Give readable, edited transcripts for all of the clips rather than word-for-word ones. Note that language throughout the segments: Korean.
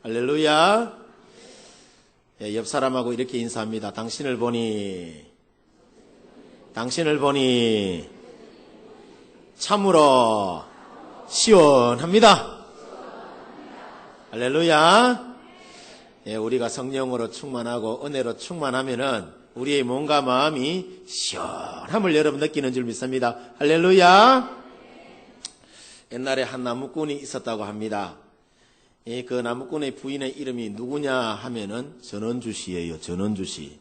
할렐루야. 예, 옆 사람하고 이렇게 인사합니다. 당신을 보니 참으로 시원합니다. 할렐루야. 예, 우리가 성령으로 충만하고 은혜로 충만하면은 우리의 몸과 마음이 시원함을 여러분 느끼는 줄 믿습니다. 할렐루야. 옛날에 한 나무꾼이 있었다고 합니다. 그 나무꾼의 부인의 이름이 누구냐 하면은 전원주 씨예요. 전원주 씨.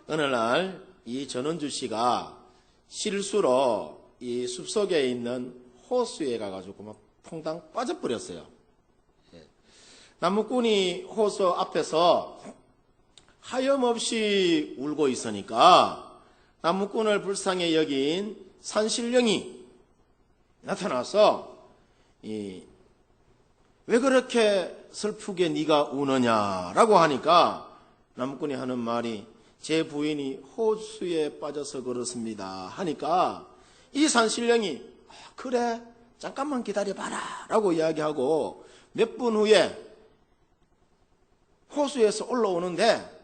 어느 날 이 전원주 씨가 실수로 이 숲속에 있는 호수에 가가지고 막 퐁당 빠져버렸어요. 나무꾼이 호수 앞에서 하염없이 울고 있으니까 나무꾼을 불쌍히 여긴 산신령이 나타나서 왜 그렇게 슬프게 네가 우느냐라고 하니까 나무꾼이 하는 말이 제 부인이 호수에 빠져서 그렇습니다 하니까 이 산신령이 그래 잠깐만 기다려봐라 라고 이야기하고 몇 분 후에 호수에서 올라오는데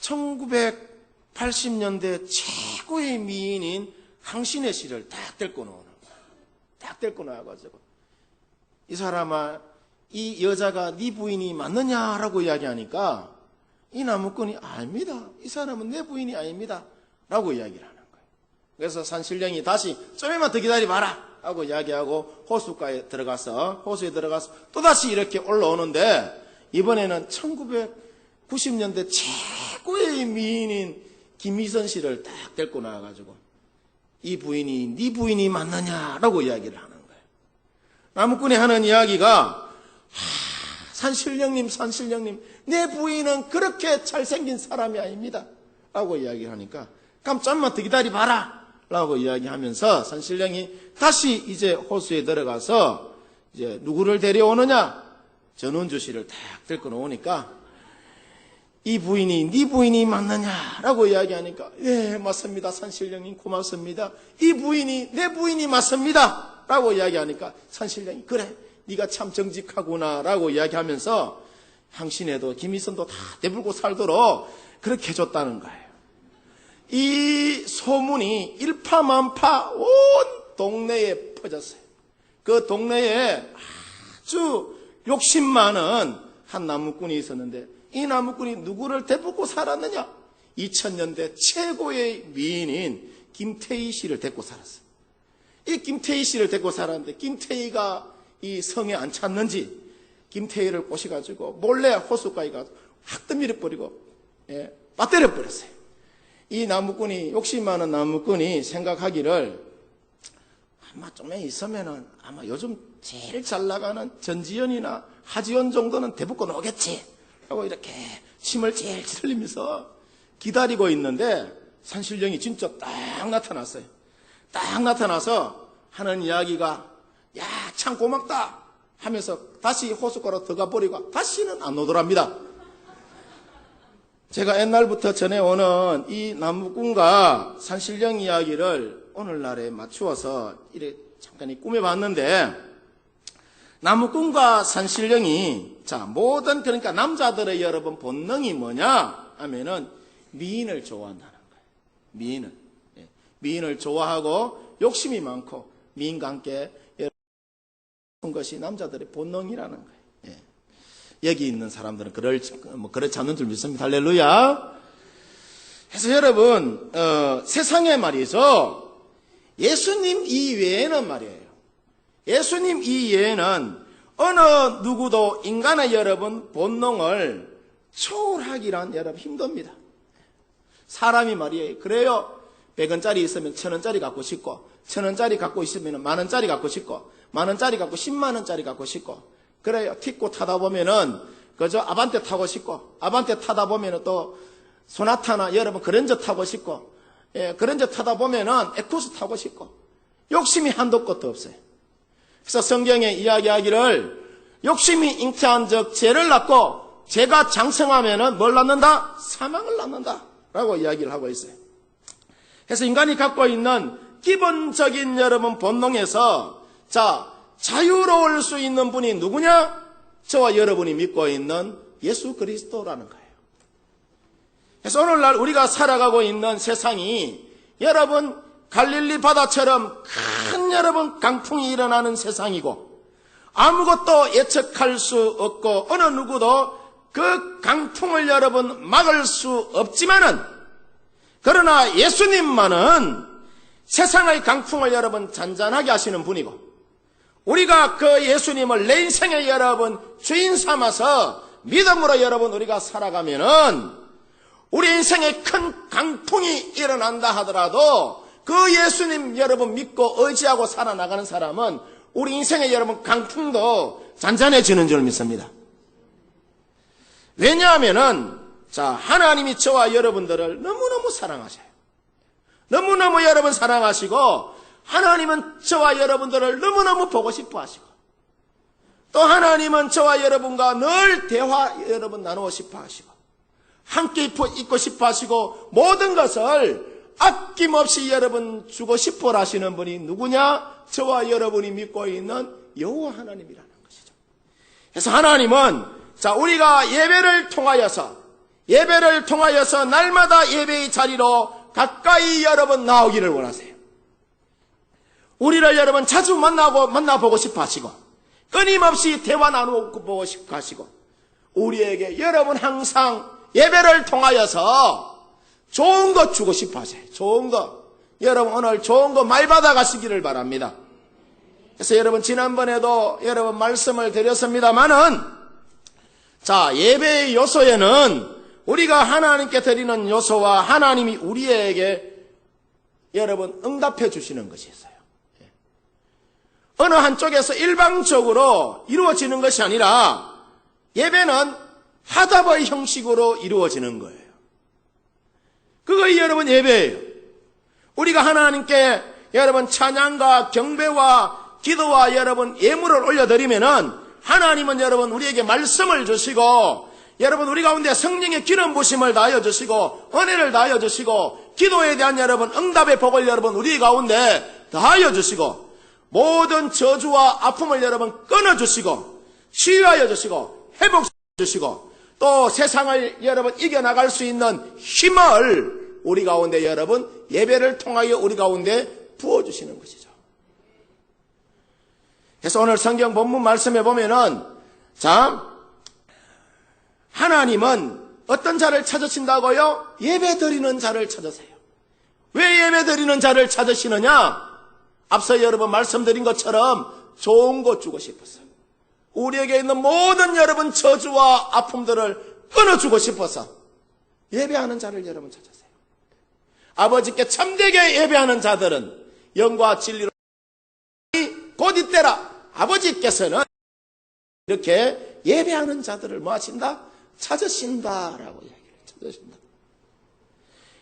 1980년대 최고의 미인인 항신의 씨를 딱 데리고 나오는 거야. 딱 데리고 나와가지고 이 사람아 이 여자가 네 부인이 맞느냐라고 이야기하니까 이 나무꾼이 아닙니다. 이 사람은 내 부인이 아닙니다. 라고 이야기를 하는 거예요. 그래서 산신령이 다시 좀만 더 기다려봐라 하고 이야기하고 호수에 들어가서 또다시 이렇게 올라오는데 이번에는 1990년대 최고의 미인인 김희선 씨를 딱 데리고 나와가지고 이 부인이 네 부인이 맞느냐라고 이야기를 하는 거예요. 나무꾼이 하는 이야기가 산신령님 내 부인은 그렇게 잘생긴 사람이 아닙니다 라고 이야기를 하니까 그럼 좀만 더 기다려봐라 라고 이야기하면서 산신령이 다시 이제 호수에 들어가서 이제 누구를 데려오느냐 전원주 씨를 딱 데리고 나오니까 이 부인이 네 부인이 맞느냐라고 이야기하니까 예 맞습니다 산신령님 고맙습니다 이 부인이 내 부인이 맞습니다 라고 이야기하니까 산신령이 그래 네가 참 정직하구나 라고 이야기하면서 항신에도 김희선도 다 내불고 살도록 그렇게 해줬다는 거예요. 이 소문이 일파만파 온 동네에 퍼졌어요. 그 동네에 아주 욕심 많은 한 나무꾼이 있었는데 이 나무꾼이 누구를 데리고 살았느냐? 2000년대 최고의 미인인 김태희 씨를 데리고 살았어요. 이 김태희 씨를 데리고 살았는데 김태희가 이 성에 안 찼는지 김태희를 꼬셔가지고 몰래 호수가에 가서 확 떠밀어버리고 빠뜨려 버렸어요. 이 나무꾼이 욕심 많은 나무꾼이 생각하기를 아마 좀에 있으면은 아마 요즘 제일 잘 나가는 전지현이나 하지원 정도는 대붙고 나오겠지 하고 이렇게 침을 제일 흘리면서 기다리고 있는데 산신령이 진짜 딱 나타났어요. 딱 나타나서 하는 이야기가 야 참 고맙다 하면서 다시 호숫가로 들어가 버리고 다시는 안 오더랍니다. 제가 옛날부터 전해오는 이 나무꾼과 산신령 이야기를 오늘날에 맞추어서 이렇게 잠깐 꾸며봤는데 나무꾼과 산신령이 모든 그러니까 남자들의 여러분 본능이 뭐냐 하면은 미인을 좋아한다는 거예요. 미인을 좋아하고 욕심이 많고 미인과 함께 것이 남자들의 본능이라는 거예요. 여기 있는 사람들은 그렇지 않는 줄 믿습니다. 할렐루야. 그래서 여러분 세상에 말이죠. 예수님 이외에는 말이에요. 예수님 이외에는 어느 누구도 인간의 여러분 본능을 초월하기란 여러분 힘듭니다. 사람이 말이에요. 그래요. 100원짜리 있으면 1000원짜리 갖고 싶고 1000원짜리 갖고 있으면 만원짜리 갖고 싶고 만원짜리 갖고 10만원짜리 갖고 싶고 그래요. 틱고 타다 보면은 그저 아반떼 타고 싶고 아반떼 타다 보면은 또 소나타나 여러분 그랜저 타고 싶고 그랜저 타다 보면은 에쿠스 타고 싶고 욕심이 한도 끝도 없어요. 그래서 성경에 이야기하기를 욕심이 잉태한 적 죄를 낳고 죄가 장성하면은 뭘 낳는다? 사망을 낳는다 라고 이야기를 하고 있어요. 그래서 인간이 갖고 있는 기본적인 여러분 본능에서 자유로울 수 있는 분이 누구냐? 저와 여러분이 믿고 있는 예수 그리스도라는 거예요. 그래서 오늘날 우리가 살아가고 있는 세상이 여러분 갈릴리 바다처럼 큰 여러분 강풍이 일어나는 세상이고 아무것도 예측할 수 없고 어느 누구도 그 강풍을 여러분 막을 수 없지만은 그러나 예수님만은 세상의 강풍을 여러분 잔잔하게 하시는 분이고 우리가 그 예수님을 내 인생의 여러분 주인 삼아서 믿음으로 여러분 우리가 살아가면은 우리 인생에 큰 강풍이 일어난다 하더라도 그 예수님 여러분 믿고 의지하고 살아나가는 사람은 우리 인생의 여러분 강풍도 잔잔해지는 줄 믿습니다. 왜냐하면은 자 하나님이 저와 여러분들을 너무너무 사랑하셔요. 너무너무 여러분 사랑하시고 하나님은 저와 여러분들을 너무너무 보고 싶어 하시고 또 하나님은 저와 여러분과 늘 대화 여러분 나누고 싶어 하시고 함께 있고 싶어 하시고 모든 것을 아낌없이 여러분 주고 싶어 하시는 분이 누구냐? 저와 여러분이 믿고 있는 여호와 하나님이라는 것이죠. 그래서 하나님은 자 우리가 예배를 통하여서 날마다 예배의 자리로 가까이 여러분 나오기를 원하세요. 우리를 여러분 자주 만나보고 싶어 하시고 끊임없이 대화 나누고 보고 싶어 하시고 우리에게 여러분 항상 예배를 통하여서 좋은 것 주고 싶어 하세요. 좋은 것. 여러분 오늘 좋은 거 많이 받아가시기를 바랍니다. 그래서 여러분 지난번에도 여러분 말씀을 드렸습니다마는 자 예배의 요소에는 우리가 하나님께 드리는 요소와 하나님이 우리에게 여러분 응답해 주시는 것이 있어요. 어느 한쪽에서 일방적으로 이루어지는 것이 아니라 예배는 화답의 형식으로 이루어지는 거예요. 그거 여러분 예배예요. 우리가 하나님께 여러분 찬양과 경배와 기도와 여러분 예물을 올려드리면은 하나님은 여러분 우리에게 말씀을 주시고 여러분 우리 가운데 성령의 기름 부심을 다하여 주시고 은혜를 다하여 주시고 기도에 대한 여러분 응답의 복을 여러분 우리 가운데 다하여 주시고 모든 저주와 아픔을 여러분 끊어주시고 치유하여 주시고 회복시켜 주시고 또 세상을 여러분 이겨나갈 수 있는 힘을 우리 가운데 여러분 예배를 통하여 우리 가운데 부어주시는 것이죠. 그래서 오늘 성경 본문 말씀에 보면은 자 하나님은 어떤 자를 찾으신다고요? 예배 드리는 자를 찾으세요. 왜 예배 드리는 자를 찾으시느냐? 앞서 여러분 말씀드린 것처럼 좋은 것 주고 싶었어요. 우리에게 있는 모든 여러분 저주와 아픔들을 끊어주고 싶어서 예배하는 자를 여러분 찾으세요. 아버지께 참되게 예배하는 자들은 영과 진리로 곧 이때라 아버지께서는 이렇게 예배하는 자들을 뭐 하신다? 찾으신다라고 이야기를 찾으신다.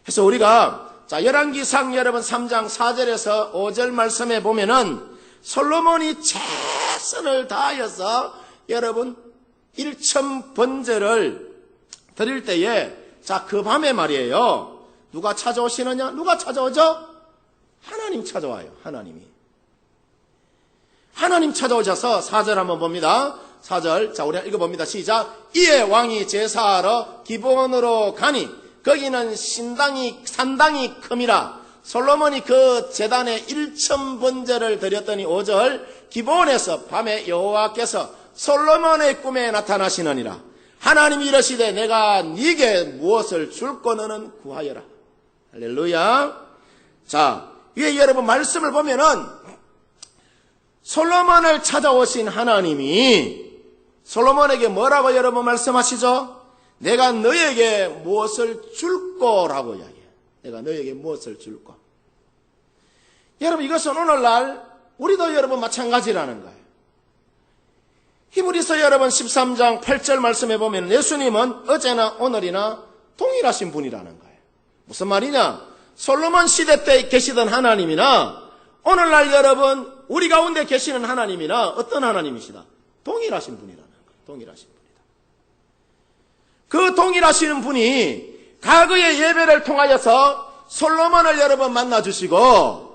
그래서 우리가 자 열왕기상 여러분 3장 4절에서 5절 말씀에 보면은 솔로몬이 최선을 다하여서 여러분 1000번제를 드릴 때에 자 그 밤에 말이에요. 누가 찾아오시느냐? 누가 찾아오죠? 하나님 찾아와요. 하나님 찾아오셔서 4절 한번 봅니다. 4절 자 우리 읽어봅니다. 시작. 이에 왕이 제사하러 기브온으로 가니 거기는 산당이 큼이라 솔로몬이 그 제단에 1000번제를 드렸더니 5절 기브온에서 밤에 여호와께서 솔로몬의 꿈에 나타나시느니라. 하나님이 이러시되 내가 네게 무엇을 줄고 너는 구하여라. 할렐루야. 자 위에 여러분 말씀을 보면은 솔로몬을 찾아오신 하나님이 솔로몬에게 뭐라고 여러분 말씀하시죠? 내가 너에게 무엇을 줄 거라고 이야기해요. 내가 너에게 무엇을 줄 거. 여러분 이것은 오늘날 우리도 여러분 마찬가지라는 거예요. 히브리서 여러분 13장 8절 말씀해 보면 예수님은 어제나 오늘이나 동일하신 분이라는 거예요. 무슨 말이냐? 솔로몬 시대 때 계시던 하나님이나 오늘날 여러분 우리 가운데 계시는 하나님이나 어떤 하나님이시다? 동일하신 분이라는 거예요. 동일하신 분이다. 그 동일하시는 분이 과거의 예배를 통하여서 솔로몬을 여러분 만나주시고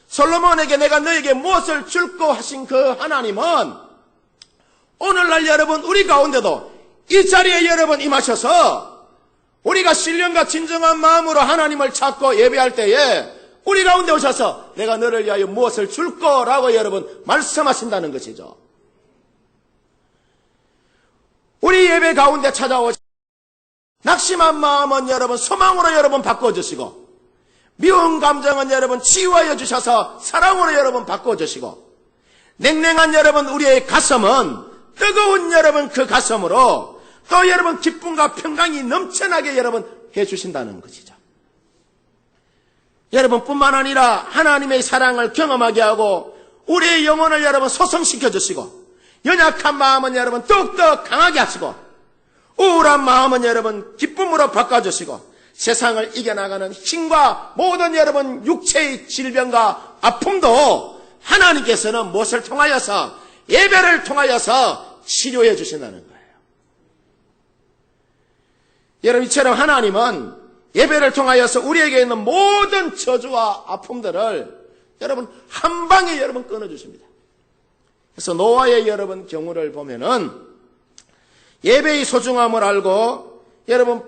솔로몬에게 내가 너에게 무엇을 줄고 하신 그 하나님은 오늘날 여러분 우리 가운데도 이 자리에 여러분 임하셔서 우리가 신령과 진정한 마음으로 하나님을 찾고 예배할 때에 우리 가운데 오셔서 내가 너를 위하여 무엇을 줄 거라고 여러분 말씀하신다는 것이죠. 우리 예배 가운데 찾아오셔서 낙심한 마음은 여러분 소망으로 여러분 바꿔주시고, 미운 감정은 여러분 치유하여 주셔서 사랑으로 여러분 바꿔주시고, 냉랭한 여러분 우리의 가슴은 뜨거운 여러분 그 가슴으로 또 여러분 기쁨과 평강이 넘쳐나게 여러분 해주신다는 것이죠. 여러분뿐만 아니라 하나님의 사랑을 경험하게 하고 우리의 영혼을 여러분 소성시켜 주시고, 연약한 마음은 여러분 더욱더 강하게 하시고, 우울한 마음은 여러분 기쁨으로 바꿔주시고, 세상을 이겨나가는 힘과 모든 여러분 육체의 질병과 아픔도 하나님께서는 무엇을 통하여서, 예배를 통하여서 치료해 주신다는 거예요. 여러분, 이처럼 하나님은 예배를 통하여서 우리에게 있는 모든 저주와 아픔들을 여러분 한 방에 여러분 끊어주십니다. 그래서 노아의 여러분 경우를 보면은 예배의 소중함을 알고 여러분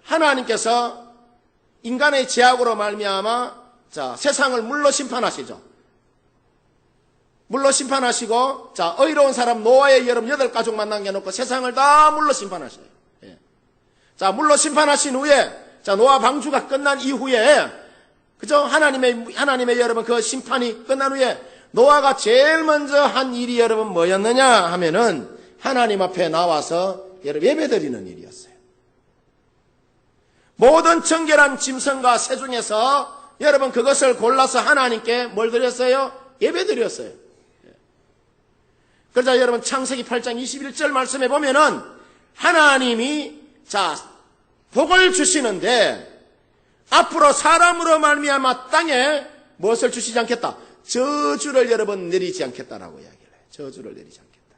하나님께서 인간의 죄악으로 말미암아 세상을 물로 심판하시죠. 물로 심판하시고 의로운 사람 노아의 여러분 8가족만 남겨놓고 세상을 다 물로 심판하셔요. 물로 심판하신 후에 노아 방주가 끝난 이후에 그죠? 하나님의 여러분 그 심판이 끝난 후에 노아가 제일 먼저 한 일이 여러분 뭐였느냐 하면은 하나님 앞에 나와서 여러분 예배드리는 일이었어요. 모든 정결한 짐승과 새 중에서 여러분 그것을 골라서 하나님께 뭘 드렸어요? 예배드렸어요. 그러자 여러분 창세기 8장 21절 말씀에 보면은 하나님이 복을 주시는데 앞으로 사람으로 말미암아 땅에 무엇을 주시지 않겠다? 저주를 여러분 내리지 않겠다라고 이야기를 해요. 저주를 내리지 않겠다.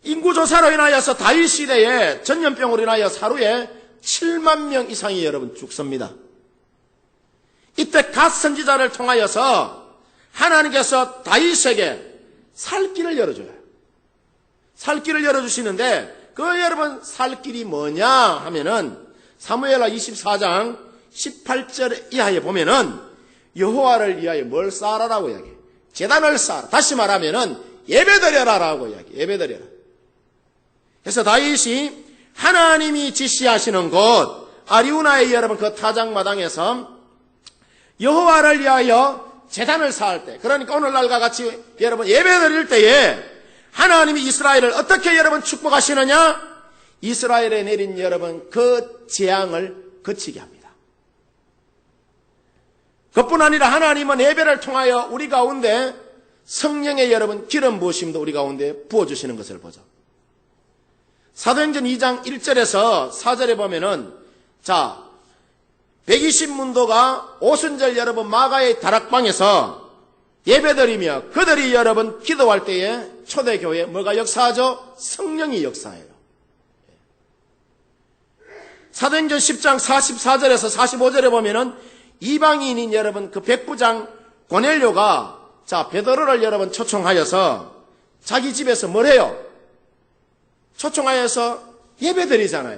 인구조사로 인하여서 다윗 시대에 전염병으로 인하여 하루에 7만 명 이상이 여러분 죽습니다. 이때 갓 선지자를 통하여서 하나님께서 다윗에게 살 길을 열어줘요. 살 길을 열어주시는데 그 여러분 살 길이 뭐냐 하면은 사무엘하 24장 18절 이하에 보면은 여호와를 위하여 뭘 쌓아라라고 이야기해요. 제단을 쌓아라. 다시 말하면은 예배드려라라고 이야기해요. 예배드려라. 그래서 다윗이 하나님이 지시하시는 곳 아리우나의 여러분 그 타작마당에서 여호와를 위하여 제단을 쌓을 때, 그러니까 오늘날과 같이 여러분 예배드릴 때에 하나님이 이스라엘을 어떻게 여러분 축복하시느냐? 이스라엘에 내린 여러분 그 재앙을 그치게 합니다. 그뿐 아니라 하나님은 예배를 통하여 우리 가운데 성령의 여러분 기름 부으심도 우리 가운데 부어주시는 것을 보죠. 사도행전 2장 1절에서 4절에 보면은 120문도가 오순절 여러분 마가의 다락방에서 예배드리며 그들이 여러분 기도할 때에 초대교회에 뭐가 역사하죠? 성령이 역사해요. 사도행전 10장 44절에서 45절에 보면은 이방인인 여러분 그 백부장 고넬료가 베드로를 여러분 초청하여서 자기 집에서 뭘 해요? 초청하여서 예배드리잖아요.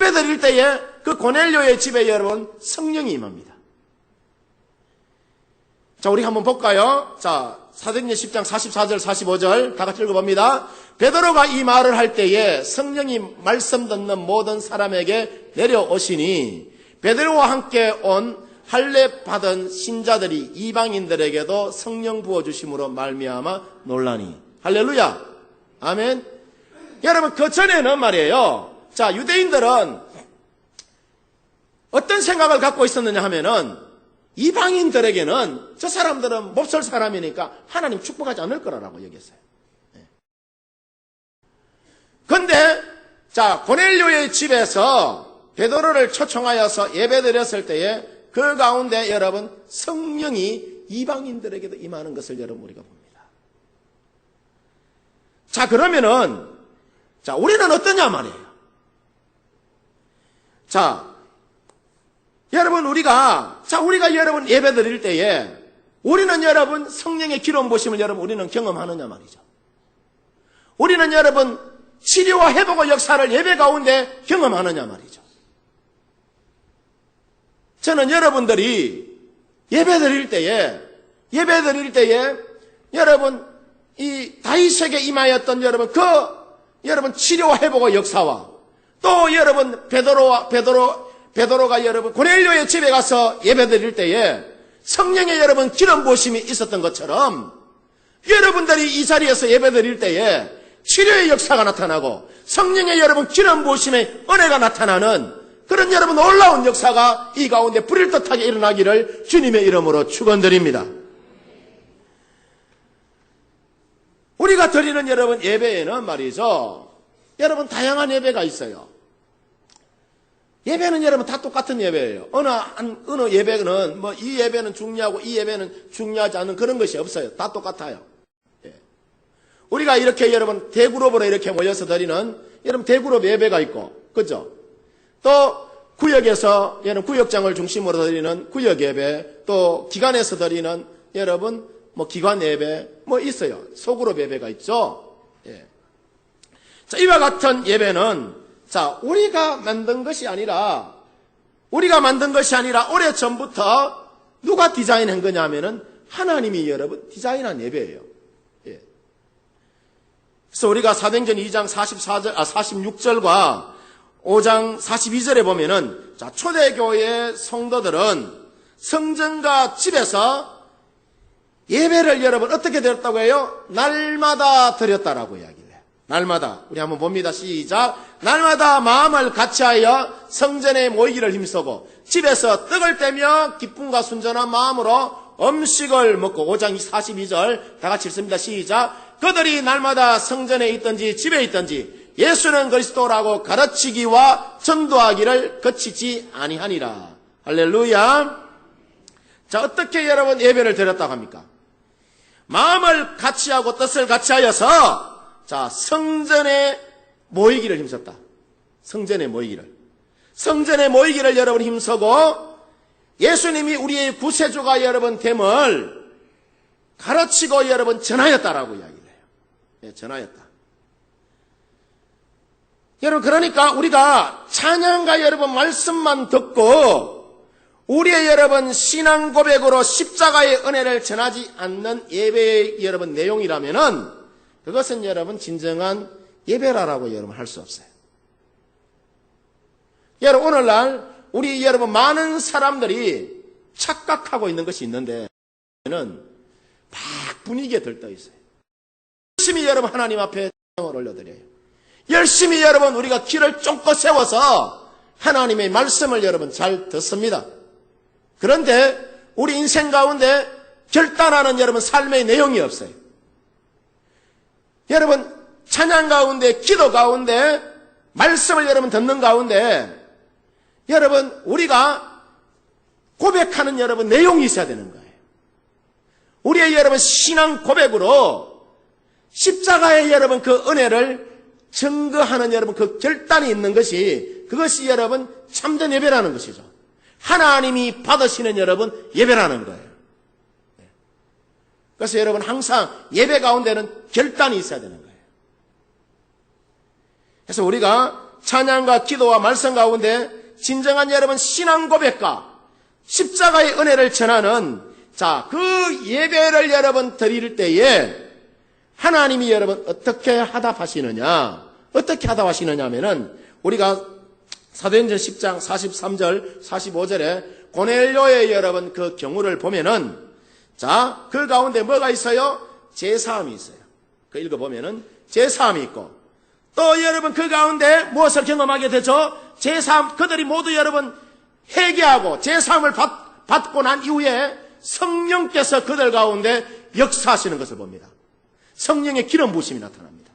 예배드릴 때에 그 고넬료의 집에 여러분 성령이 임합니다. 우리 한번 볼까요? 사도행전 10장 44절 45절 다 같이 읽어봅니다. 베드로가 이 말을 할 때에 성령이 말씀 듣는 모든 사람에게 내려오시니 베드로와 함께 온 할례 받은 신자들이 이방인들에게도 성령 부어주심으로 말미암아 놀라니. 할렐루야. 아멘. 여러분 그 전에는 말이에요. 유대인들은 어떤 생각을 갖고 있었느냐 하면은 이방인들에게는 저 사람들은 몹쓸 사람이니까 하나님 축복하지 않을 거라고 여겼어요. 그런데 고넬료의 집에서 베드로를 초청하여서 예배드렸을 때에 그 가운데 여러분 성령이 이방인들에게도 임하는 것을 여러분 우리가 봅니다. 그러면은 우리는 어떠냐 말이에요. 여러분 우리가 여러분 예배 드릴 때에 우리는 여러분 성령의 기름 부으심을 여러분 우리는 경험하느냐 말이죠. 우리는 여러분 치료와 회복의 역사를 예배 가운데 경험하느냐 말이죠. 저는 여러분들이 예배 드릴 때에 여러분 이 다윗에게 임하였던 여러분 치료와 회복의 역사와 또 여러분 베드로가 여러분 고넬료의 집에 가서 예배 드릴 때에 성령의 여러분 기름 부으심이 있었던 것처럼 여러분들이 이 자리에서 예배 드릴 때에 치료의 역사가 나타나고 성령의 여러분 기름 부으심의 은혜가 나타나는 그런 여러분 놀라운 역사가 이 가운데 불일 듯하게 일어나기를 주님의 이름으로 축원드립니다. 우리가 드리는 여러분 예배에는 말이죠. 여러분 다양한 예배가 있어요. 예배는 여러분 다 똑같은 예배예요. 어느 예배는 뭐 이 예배는 중요하고 이 예배는 중요하지 않은 그런 것이 없어요. 다 똑같아요. 예. 우리가 이렇게 여러분 대그룹으로 이렇게 모여서 드리는 여러분 대그룹 예배가 있고, 그죠? 또 구역에서 여러분 구역장을 중심으로 드리는 구역 예배, 또 기관에서 드리는 여러분 뭐 기관 예배 뭐 있어요. 소그룹 예배가 있죠. 예. 자, 이와 같은 예배는 우리가 만든 것이 아니라 오래 전부터 누가 디자인한 거냐면은 하나님이 여러분 디자인한 예배예요. 예. 그래서 우리가 사도행전 2장 46절과 5장 42절에 보면은 초대교회 성도들은 성전과 집에서 예배를 여러분 어떻게 드렸다고 해요? 날마다 드렸다라고 이야기해요. 날마다. 우리 한번 봅니다. 시작. 날마다 마음을 같이하여 성전에 모이기를 힘쓰고 집에서 떡을 떼며 기쁨과 순전한 마음으로 음식을 먹고 5장 42절 다 같이 읽습니다. 시작. 그들이 날마다 성전에 있든지 집에 있든지 예수는 그리스도라고 가르치기와 전도하기를 그치지 아니하니라. 할렐루야. 자, 어떻게 여러분 예배를 드렸다고 합니까? 마음을 같이하고 뜻을 같이하여서 성전에 모이기를 힘썼다. 성전에 모이기를 여러분 힘쓰고 예수님이 우리의 구세주가 여러분 됨을 가르치고 여러분 전하였다라고 이야기를 해요. 예, 전하였다. 여러분 그러니까 우리가 찬양과 여러분 말씀만 듣고 우리의 여러분 신앙 고백으로 십자가의 은혜를 전하지 않는 예배의 여러분 내용이라면은 그것은 여러분 진정한 예배라고 여러분 할 수 없어요. 여러분 오늘날 우리 여러분 많은 사람들이 착각하고 있는 것이 있는데 막 분위기에 들떠 있어요. 열심히 여러분 하나님 앞에 찬양을 올려드려요. 열심히 여러분 우리가 길을 쫑긋 세워서 하나님의 말씀을 여러분 잘 듣습니다. 그런데 우리 인생 가운데 결단하는 여러분 삶의 내용이 없어요. 여러분 찬양 가운데 기도 가운데 말씀을 여러분 듣는 가운데 여러분 우리가 고백하는 여러분 내용이 있어야 되는 거예요. 우리의 여러분 신앙 고백으로 십자가의 여러분 그 은혜를 증거하는 여러분 그 결단이 있는 것이 그것이 여러분 참된 예배라는 것이죠. 하나님이 받으시는 여러분 예배라는 거예요. 그래서 여러분 항상 예배 가운데는 결단이 있어야 되는 거예요. 그래서 우리가 찬양과 기도와 말씀 가운데 진정한 여러분 신앙 고백과 십자가의 은혜를 전하는 그 예배를 여러분 드릴 때에 하나님이 여러분 어떻게 하답하시느냐 하면은 우리가 사도행전 10장 43절 45절에 고넬료의 여러분 그 경우를 보면은 그 가운데 뭐가 있어요? 제사함이 있어요. 그 읽어보면은 제사함이 있고 또 여러분 그 가운데 무엇을 경험하게 되죠? 제사함 그들이 모두 여러분 회개하고 제사함을 받고 난 이후에 성령께서 그들 가운데 역사하시는 것을 봅니다. 성령의 기름 부으심이 나타납니다.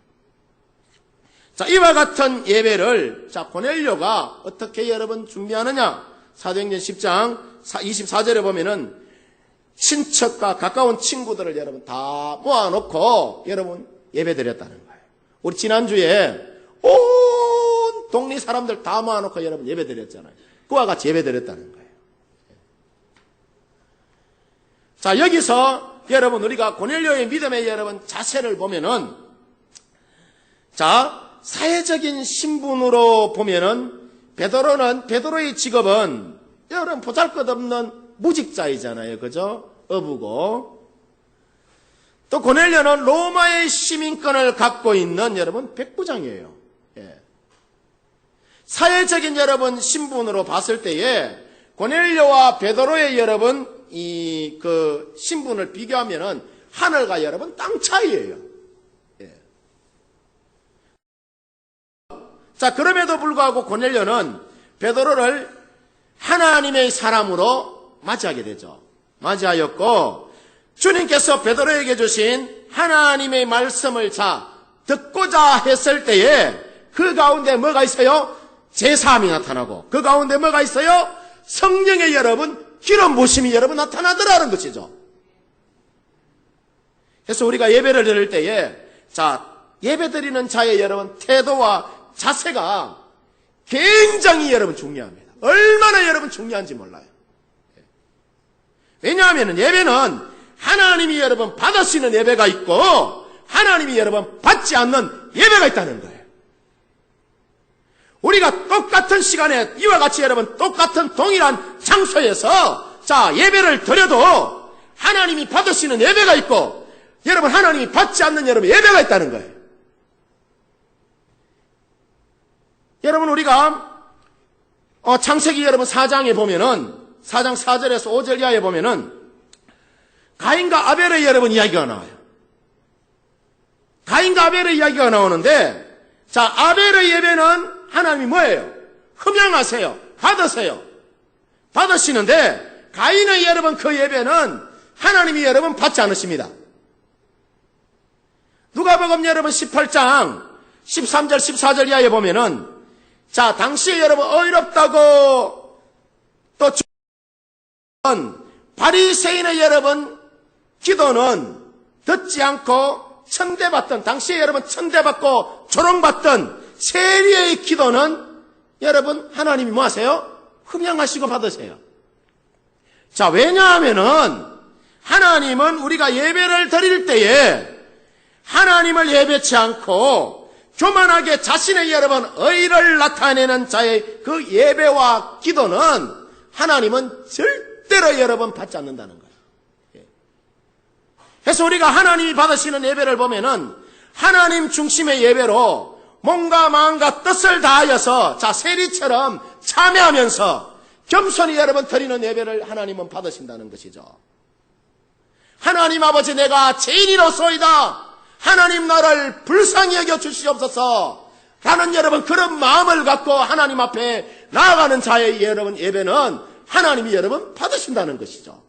이와 같은 예배를 고넬료가 어떻게 여러분 준비하느냐? 사도행전 10장 24절에 보면은 친척과 가까운 친구들을 여러분 다 모아놓고 여러분 예배 드렸다는 거예요. 우리 지난주에 온 동네 사람들 다 모아놓고 여러분 예배 드렸잖아요. 그와 같이 예배 드렸다는 거예요. 자, 여기서 여러분 우리가 고넬료의 믿음의 여러분 자세를 보면은, 자, 사회적인 신분으로 보면은 베드로의 직업은 여러분 보잘것없는 무직자이잖아요. 그죠? 어부고. 또 고넬료는 로마의 시민권을 갖고 있는 여러분 백부장이에요. 예. 사회적인 여러분 신분으로 봤을 때에 고넬료와 베드로의 여러분 그 신분을 비교하면은 하늘과 여러분 땅 차이예요. 예. 자, 그럼에도 불구하고 고넬료는 베드로를 하나님의 사람으로 맞이하게 되죠. 맞이하였고, 주님께서 베드로에게 주신 하나님의 말씀을 듣고자 했을 때에 그 가운데 뭐가 있어요? 제사함이 나타나고, 그 가운데 뭐가 있어요? 성령의 여러분 기름 부으심이 여러분 나타나더라는 것이죠. 그래서 우리가 예배를 드릴 때에 예배 드리는 자의 여러분 태도와 자세가 굉장히 여러분 중요합니다. 얼마나 여러분 중요한지 몰라요. 왜냐하면 예배는 하나님이 여러분 받으시는 예배가 있고 하나님이 여러분 받지 않는 예배가 있다는 거예요. 우리가 똑같은 시간에 이와 같이 여러분 똑같은 동일한 장소에서 예배를 드려도 하나님이 받으시는 예배가 있고 여러분 하나님이 받지 않는 여러분 예배가 있다는 거예요. 여러분 우리가 창세기 여러분 4장에 보면은 4장 4절에서 5절 이하에 보면은 가인과 아벨의 여러분 이야기가 나와요. 가인과 아벨의 이야기가 나오는데 아벨의 예배는 하나님이 뭐예요? 흠양하세요. 받으세요. 받으시는데 가인의 여러분 그 예배는 하나님이 여러분 받지 않으십니다. 누가복음 여러분 18장 13절 14절 이하에 보면은 당시에 여러분 어이롭다고 또 바리새인의 여러분 기도는 듣지 않고 천대받던 당시에 여러분 천대받고 조롱받던 세리의 기도는 여러분 하나님이 뭐 하세요? 흠양하시고 받으세요. 왜냐하면은 하나님은 우리가 예배를 드릴 때에 하나님을 예배치 않고 교만하게 자신의 여러분 의를 나타내는 자의 그 예배와 기도는 하나님은 절대로 여러분 받지 않는다는 거예요. 그래서 우리가 하나님이 받으시는 예배를 보면은 하나님 중심의 예배로 몸과 마음과 뜻을 다하여서 세리처럼 참여하면서 겸손히 여러분 드리는 예배를 하나님은 받으신다는 것이죠. 하나님 아버지 내가 죄인이로소이다. 하나님 나를 불쌍히 여겨 주시옵소서 라는 여러분 그런 마음을 갖고 하나님 앞에 나아가는 자의 여러분 예배는 하나님이 여러분 받으신다는 것이죠.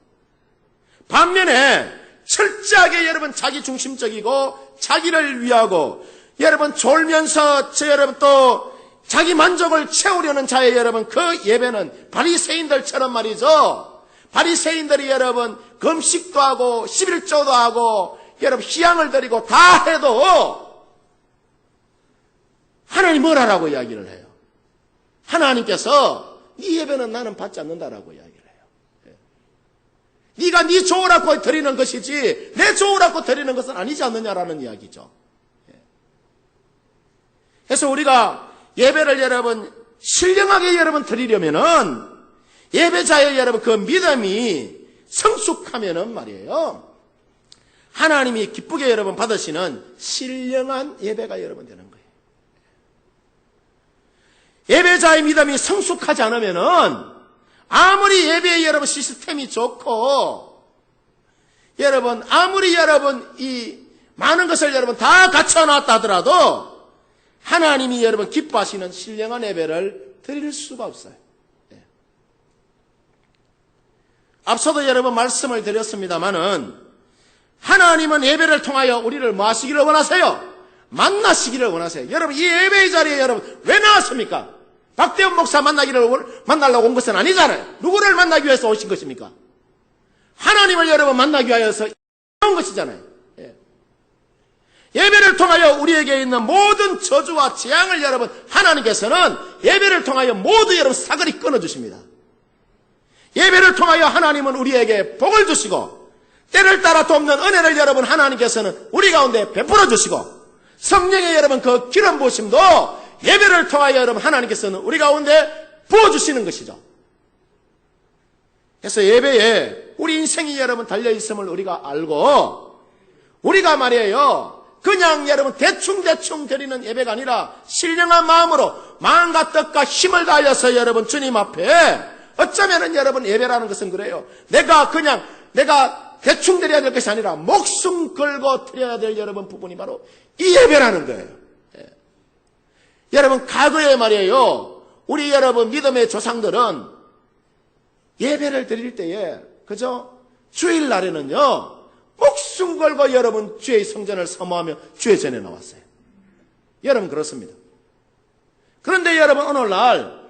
반면에 철저하게 여러분 자기 중심적이고 자기를 위하고 여러분 졸면서 여러분 또 자기 만족을 채우려는 자의 여러분 그 예배는 바리새인들처럼 말이죠. 바리새인들이 여러분 금식도 하고 11조도 하고 여러분 희양을 드리고 다 해도 하나님 뭘 하라고 이야기를 해요? 하나님께서 네 예배는 나는 받지 않는다라고 이야기를 해요. 네가 네 좋으라고 드리는 것이지 내 좋으라고 드리는 것은 아니지 않느냐라는 이야기죠. 그래서 우리가 예배를 여러분 신령하게 여러분 드리려면은 예배자의 여러분 그 믿음이 성숙하면은 말이에요. 하나님이 기쁘게 여러분 받으시는 신령한 예배가 여러분 되는 거예요. 예배자의 믿음이 성숙하지 않으면은 아무리 예배의 여러분 시스템이 좋고 여러분 아무리 여러분 이 많은 것을 여러분 다 갖춰놨다 하더라도 하나님이 여러분 기뻐하시는 신령한 예배를 드릴 수가 없어요. 앞서도 여러분 말씀을 드렸습니다마는 하나님은 예배를 통하여 우리를 뭐 하시기를 원하세요? 만나시기를 원하세요. 여러분 이 예배의 자리에 여러분 왜 나왔습니까? 박대원 목사 만나려고 온 것은 아니잖아요. 누구를 만나기 위해서 오신 것입니까? 하나님을 여러분 만나기 위해서 온 것이잖아요. 예배를 통하여 우리에게 있는 모든 저주와 재앙을 여러분 하나님께서는 예배를 통하여 모두 여러분 사거리 끊어주십니다. 예배를 통하여 하나님은 우리에게 복을 주시고 때를 따라 돕는 은혜를 여러분 하나님께서는 우리 가운데 베풀어 주시고 성령의 여러분 그 기름 부으심도 예배를 통하여 여러분 하나님께서는 우리 가운데 부어주시는 것이죠. 그래서 예배에 우리 인생이 여러분 달려있음을 우리가 알고 우리가 말이에요 그냥 여러분 대충 드리는 예배가 아니라 신령한 마음으로 마음과 뜻과 힘을 다하여서 여러분 주님 앞에 어쩌면은 여러분 예배라는 것은 그래요. 내가 대충 드려야 될 것이 아니라 목숨 걸고 드려야 될 여러분 부분이 바로 이 예배라는 거예요. 예. 여러분 과거에 말이에요. 우리 여러분 믿음의 조상들은 예배를 드릴 때에 그죠? 주일날에는요. 목숨 걸고 여러분 주의 성전을 사모하며 주의 전에 나왔어요. 여러분 그렇습니다. 그런데 여러분 오늘날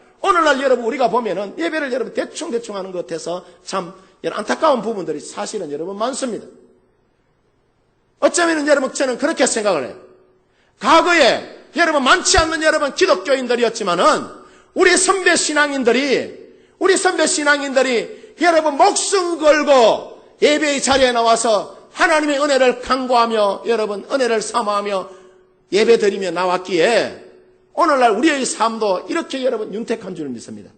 여러분 우리가 보면은 예배를 여러분 대충 하는 것 같아서 참 안타까운 부분들이 사실은 여러분 많습니다. 어쩌면 여러분 저는 그렇게 생각을 해요. 과거에 여러분 많지 않는 여러분 기독교인들이었지만은 우리 선배 신앙인들이 여러분 목숨 걸고 예배의 자리에 나와서 하나님의 은혜를 간구하며 여러분 은혜를 사모하며 예배 드리며 나왔기에 오늘날 우리의 삶도 이렇게 여러분 윤택한 줄 믿습니다.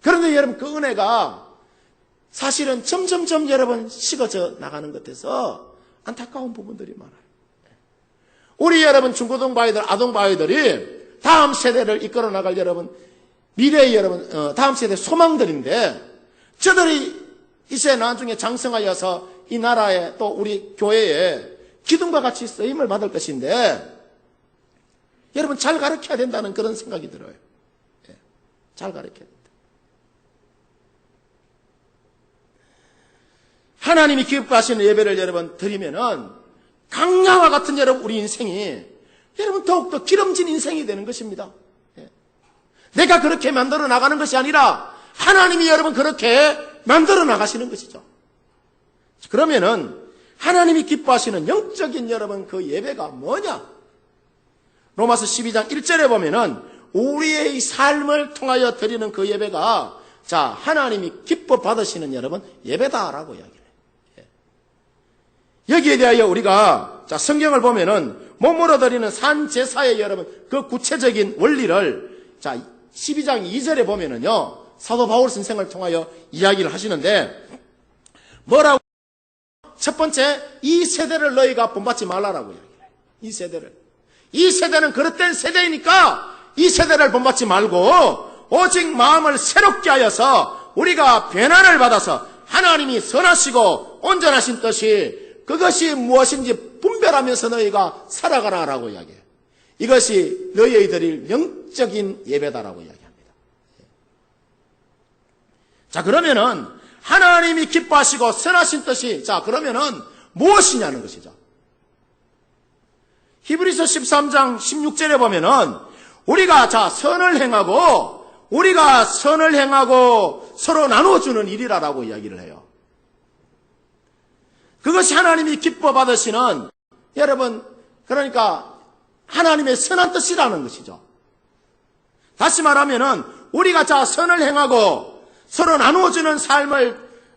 그런데 여러분 그 은혜가 사실은 점점 여러분 식어져 나가는 것 같아서 안타까운 부분들이 많아요. 우리 여러분 중고등부 아이들, 아동부 아이들이 다음 세대를 이끌어 나갈 여러분 미래의 여러분 다음 세대 소망들인데 저들이 이제 나중에 장성하여서 이 나라에 또 우리 교회에 기둥과 같이 쓰임을 받을 것인데 여러분 잘 가르쳐야 된다는 그런 생각이 들어요. 예, 잘 가르쳐야 된다. 하나님이 기뻐하시는 예배를 여러분 드리면은 강야와 같은 여러분 우리 인생이 여러분 더욱더 기름진 인생이 되는 것입니다. 예. 내가 그렇게 만들어 나가는 것이 아니라 하나님이 여러분 그렇게 만들어 나가시는 것이죠. 그러면은 하나님이 기뻐하시는 영적인 여러분 그 예배가 뭐냐? 로마서 12장 1절에 보면은 우리의 삶을 통하여 드리는 그 예배가 자 하나님이 기뻐 받으시는 여러분 예배다라고 이야기해요. 여기에 대하여 우리가 자 성경을 보면은 몸으로 드리는 산 제사의 여러분 그 구체적인 원리를 자 12장 2절에 보면은요 사도 바울 선생을 통하여 이야기를 하시는데 뭐라고? 첫 번째 이 세대를 너희가 본받지 말라라고 이야기해요. 이 세대는 그릇된 세대이니까 이 세대를 본받지 말고 오직 마음을 새롭게 하여서 우리가 변화를 받아서 하나님이 선하시고 온전하신 뜻이 그것이 무엇인지 분별하면서 너희가 살아가라라고 이야기해요. 이것이 너희의 드릴 영적인 예배다라고 이야기합니다. 자 그러면은 하나님이 기뻐하시고 선하신 뜻이 자 그러면은 무엇이냐는 것이죠. 히브리서 13장 16절에 보면은 우리가 선을 행하고 서로 나눠주는 일이라고 이야기를 해요. 그것이 하나님이 기뻐 받으시는 여러분 그러니까 하나님의 선한 뜻이라는 것이죠. 다시 말하면은 우리가 선을 행하고 서로 나누어주는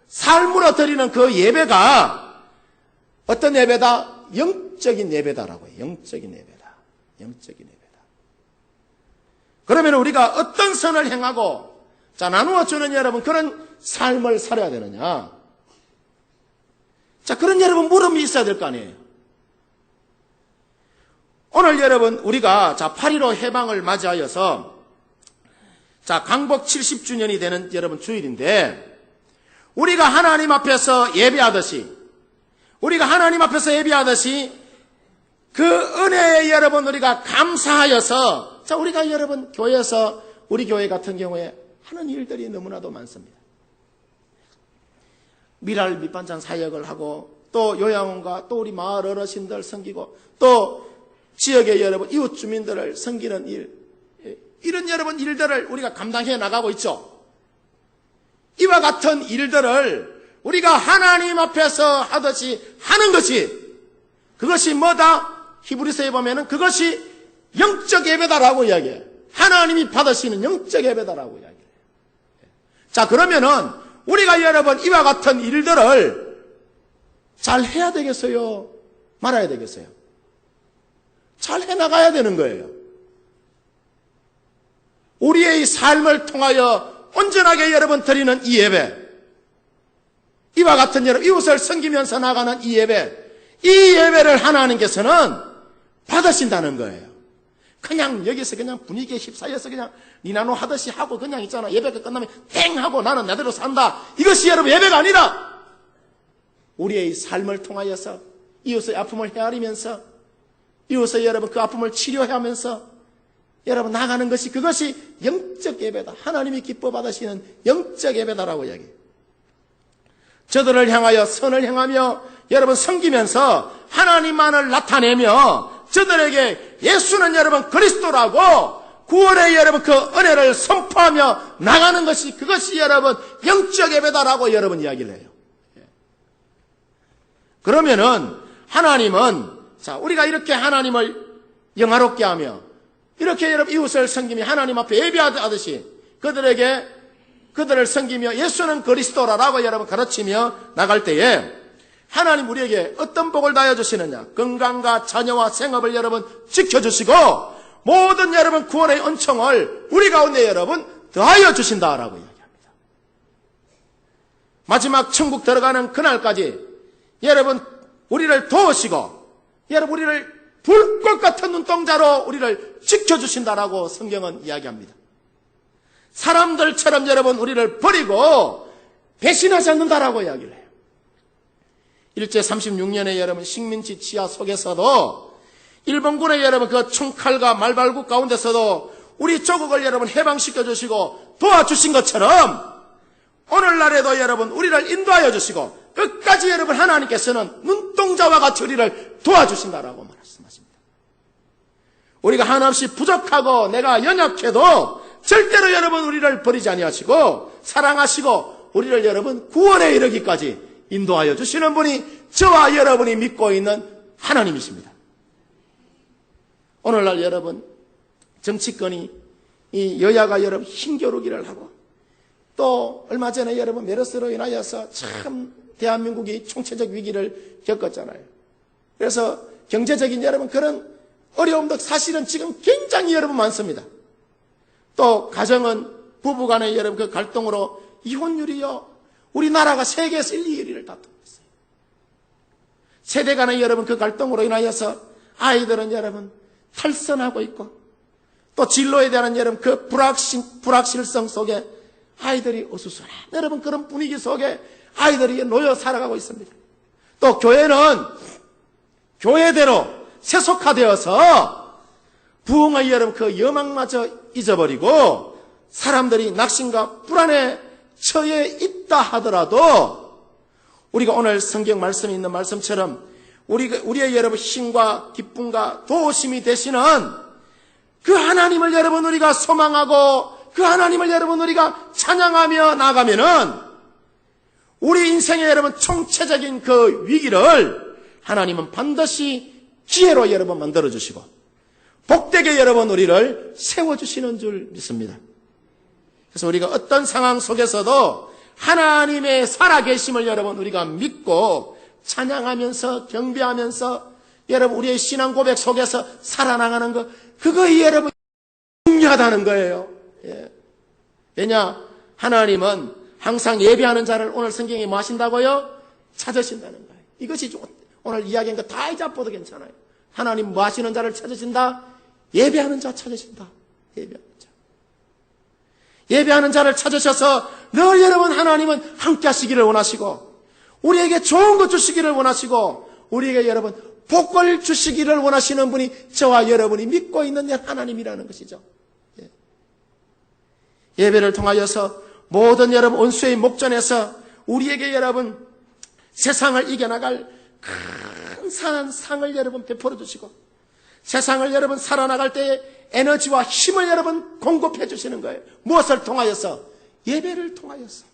삶으로 드리는 그 예배가 어떤 예배다? 영적인 예배다라고 해요. 영적인 예배다. 그러면 우리가 어떤 선을 행하고 나누어주는 여러분 그런 삶을 살아야 되느냐? 그런 여러분 물음이 있어야 될 거 아니에요. 오늘 여러분 우리가 8.15 해방을 맞이하여서 강복 70주년이 되는 여러분 주일인데 우리가 하나님 앞에서 예배하듯이 그 은혜에 여러분 우리가 감사하여서 우리가 여러분 교회에서 우리 교회 같은 경우에 하는 일들이 너무나도 많습니다. 미랄 밑반찬 사역을 하고 또 요양원과 또 우리 마을 어르신들 섬기고 또 지역의 여러분 이웃 주민들을 섬기는 일 이런 여러분 일들을 우리가 감당해 나가고 있죠. 이와 같은 일들을 우리가 하나님 앞에서 하듯이 하는 것이 그것이 뭐다? 히브리서에 보면은 그것이 영적 예배다라고 이야기해요. 하나님이 받으시는 영적 예배다라고 이야기해요. 그러면은 우리가 여러분 이와 같은 일들을 잘 해야 되겠어요? 말아야 되겠어요? 잘 해나가야 되는 거예요. 우리의 삶을 통하여 온전하게 여러분 드리는 이 예배, 이와 같은 여러분 이웃을 섬기면서 나가는 이 예배, 이 예배를 하나님께서는 받으신다는 거예요. 그냥 여기서 그냥 분위기에 휩싸여서 그냥 니나노 하듯이 하고 그냥 있잖아. 예배가 끝나면 땡 하고 나는 나대로 산다. 이것이 여러분 예배가 아니라 우리의 삶을 통하여서 이웃의 아픔을 헤아리면서 이웃의 여러분 그 아픔을 치료하면서 여러분 나가는 것이, 그것이 영적 예배다. 하나님이 기뻐 받으시는 영적 예배다라고 이야기해요. 저들을 향하여 선을 행하며 여러분 섬기면서 하나님만을 나타내며 저들에게 예수는 여러분 그리스도라고 구원의 여러분 그 은혜를 선포하며 나가는 것이, 그것이 여러분 영적 예배다라고 여러분 이야기를 해요. 그러면은 하나님은, 자, 우리가 이렇게 하나님을 영화롭게 하며 이렇게 여러분 이웃을 섬기며 하나님 앞에 예배하듯이 그들을 섬기며 예수는 그리스도라라고 여러분 가르치며 나갈 때에 하나님 우리에게 어떤 복을 다해 주시느냐? 건강과 자녀와 생업을 여러분 지켜주시고 모든 여러분 구원의 은총을 우리 가운데 여러분 더하여 주신다라고 이야기합니다. 마지막 천국 들어가는 그날까지 여러분 우리를 도우시고 여러분 우리를 불꽃 같은 눈동자로 우리를 지켜주신다라고 성경은 이야기합니다. 사람들처럼 여러분 우리를 버리고 배신하지 않는다라고 이야기를 해요. 일제 36년에 여러분 식민지 지하 속에서도 일본군의 여러분 그 총칼과 말발굽 가운데서도 우리 조국을 여러분 해방시켜 주시고 도와주신 것처럼 오늘날에도 여러분 우리를 인도하여 주시고 끝까지 여러분 하나님께서는 눈동자와 같이 우리를 도와주신다라고 말씀하십니다. 우리가 한없이 부족하고 내가 연약해도 절대로 여러분 우리를 버리지 아니하시고 사랑하시고 우리를 여러분 구원에 이르기까지 인도하여 주시는 분이 저와 여러분이 믿고 있는 하나님이십니다. 오늘날 여러분 정치권이 이 여야가 여러분 힘겨루기를 하고 또 얼마 전에 여러분 메르스로 인하여서 참 대한민국이 총체적 위기를 겪었잖아요. 그래서 경제적인 여러분 그런 어려움도 사실은 지금 굉장히 여러분 많습니다. 또 가정은 부부간의 여러분 그 갈등으로 이혼율이요 우리나라가 세계에서 1, 2위를 다투고 있어요. 세대 간의 여러분 그 갈등으로 인하여서 아이들은 여러분 탈선하고 있고 또 진로에 대한 여러분 그 불확실성 속에 아이들이 어수선한 여러분 그런 분위기 속에 아이들이 놓여 살아가고 있습니다. 또 교회는 교회대로 세속화되어서 부흥의 여러분 그 여망마저 잊어버리고 사람들이 낙심과 불안에 처해 있다 하더라도 우리가 오늘 성경 말씀에 있는 말씀처럼 우리의 여러분 힘과 기쁨과 도우심이 되시는 그 하나님을 여러분 우리가 소망하고 그 하나님을 여러분 우리가 찬양하며 나가면은 우리 인생의 여러분 총체적인 그 위기를 하나님은 반드시 기회로 여러분 만들어주시고 복되게 여러분 우리를 세워주시는 줄 믿습니다. 그래서 우리가 어떤 상황 속에서도 하나님의 살아계심을 여러분 우리가 믿고 찬양하면서 경배하면서 여러분 우리의 신앙 고백 속에서 살아나가는 것, 그거 여러분 중요하다는 거예요. 예. 왜냐? 하나님은 항상 예배하는 자를 오늘 성경에 뭐 하신다고요? 찾으신다는 거예요. 이것이 오늘 이야기한 거 다 잊어버려도 괜찮아요. 하나님 뭐 하시는 자를 찾으신다? 예배하는 자 찾으신다. 예배하는 자. 예배하는 자를 찾으셔서 늘 여러분 하나님은 함께 하시기를 원하시고 우리에게 좋은 것 주시기를 원하시고 우리에게 여러분 복을 주시기를 원하시는 분이 저와 여러분이 믿고 있는 하나님이라는 것이죠. 예. 예배를 통하여서 모든 여러분 원수의 목전에서 우리에게 여러분 세상을 이겨나갈 큰 상을 여러분 베풀어 주시고 세상을 여러분 살아나갈 때에 에너지와 힘을 여러분 공급해 주시는 거예요. 무엇을 통하여서? 예배를 통하여서.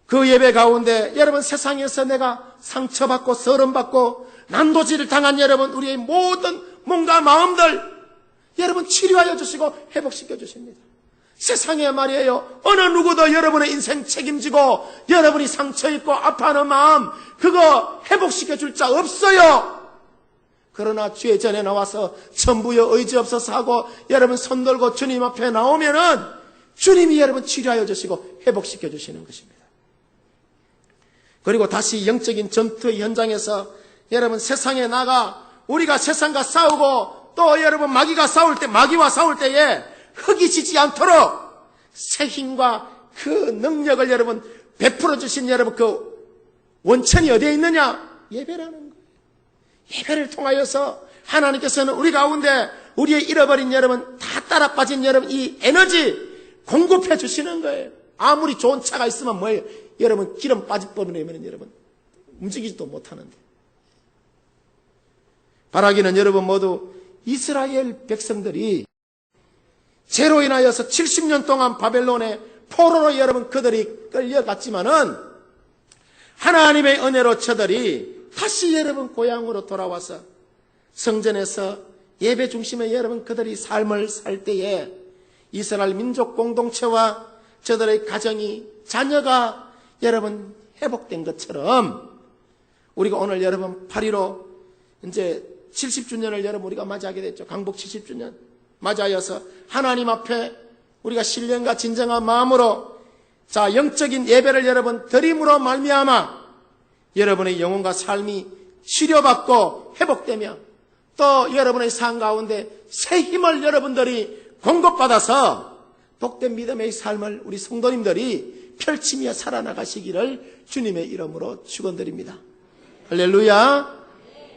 그 예배 가운데 여러분 세상에서 내가 상처받고 서름받고 난도질을 당한 여러분 우리의 모든 몸과 마음들 여러분 치료하여 주시고 회복시켜 주십니다. 세상에 말이에요, 어느 누구도 여러분의 인생 책임지고 여러분이 상처있고 아파하는 마음 그거 회복시켜 줄 자 없어요. 그러나 주의 전에 나와서 전부여 의지 없어서 하고 여러분 손 들고 주님 앞에 나오면은 주님이 여러분 치료하여 주시고 회복시켜 주시는 것입니다. 그리고 다시 영적인 전투 현장에서 여러분 세상에 나가 우리가 세상과 싸우고 또 여러분 마귀와 싸울 때에 흙이 지지 않도록 새 힘과 그 능력을 여러분 베풀어 주신 여러분 그 원천이 어디에 있느냐? 예배라는 거예요. 예배를 통하여서 하나님께서는 우리 가운데 우리의 잃어버린 여러분 다 따라 빠진 여러분 이 에너지 공급해 주시는 거예요. 아무리 좋은 차가 있으면 뭐예요? 여러분 기름 빠져버리면 여러분 움직이지도 못하는데. 바라기는 여러분 모두 이스라엘 백성들이 죄로 인하여서 70년 동안 바벨론의 포로로 여러분 그들이 끌려갔지만은 하나님의 은혜로 저들이 다시 여러분 고향으로 돌아와서 성전에서 예배 중심의 여러분 그들이 삶을 살 때에 이스라엘 민족 공동체와 저들의 가정이 자녀가 여러분 회복된 것처럼 우리가 오늘 여러분 8.15 이제 70주년을 여러분 우리가 맞이하게 됐죠. 강복 70주년 맞이하여서 하나님 앞에 우리가 신령과 진정한 마음으로 자 영적인 예배를 여러분 드림으로 말미암아 여러분의 영혼과 삶이 치료받고 회복되며 또 여러분의 삶 가운데 새 힘을 여러분들이 공급받아서 복된 믿음의 삶을 우리 성도님들이 펼치며 살아나가시기를 주님의 이름으로 축원드립니다. 할렐루야.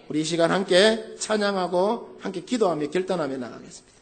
우리 이 시간 함께 찬양하고 함께 기도하며 결단하며 나가겠습니다.